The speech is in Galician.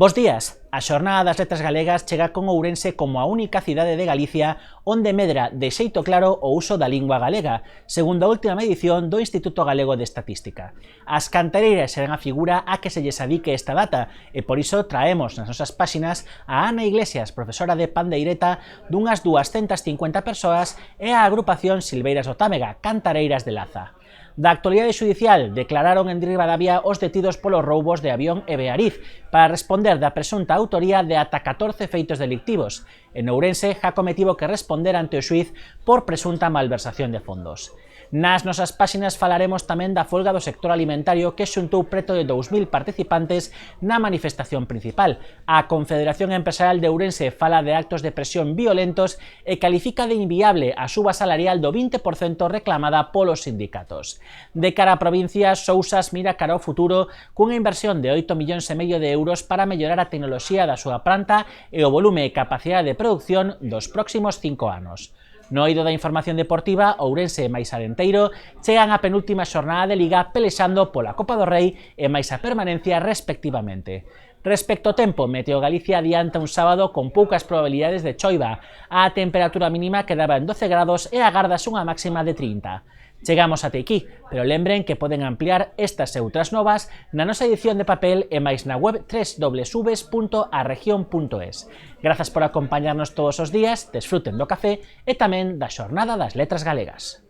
Bos días, a xornada das letras galegas chega con Ourense como a única cidade de Galicia onde medra de xeito claro o uso da lingua galega, segundo a última medición do Instituto Galego de Estatística. As cantareiras serán a figura a que se lles adique esta data e por iso traemos nas nosas páxinas a Ana Iglesias, profesora de pandeireta dunhas 250 persoas, e a agrupación Silveiras do Támega, Cantareiras de Laza. Da actualidade xudicial declararon en Ribadavia os detidos polos roubos de Avión e Beariz para responder da presunta autoría de ata 14 feitos delictivos. En Ourense, Jácome tivo que responder ante o xuíz por presunta malversación de fondos. Nas nosas páxinas falaremos tamén da folga do sector alimentario que xuntou preto de 2000 participantes na manifestación principal. A Confederación Empresarial de Ourense fala de actos de presión violentos e califica de inviable a suba salarial do 20% reclamada polos sindicatos. De cara á provincia, Sousas mira cara ao futuro cunha inversión de 8,5 millóns de euros para mellorar a tecnoloxía da súa planta e o volume e capacidade de producción dos próximos 5 anos. No eido da información deportiva, Ourense e Mais Arenteiro chegan á penúltima xornada de Liga pelexando pola Copa do Rei e máis a permanencia respectivamente. Respecto ao tempo, Meteo Galicia adianta un sábado con poucas probabilidades de choiva. A temperatura mínima quedaba en 12 grados e agardas unha máxima de 30. Chegamos até aquí, pero lembren que poden ampliar estas e outras novas na nosa edición de papel e máis na web www.aregion.es. Grazas por acompañarnos todos os días, desfruten do café e tamén da xornada das letras galegas.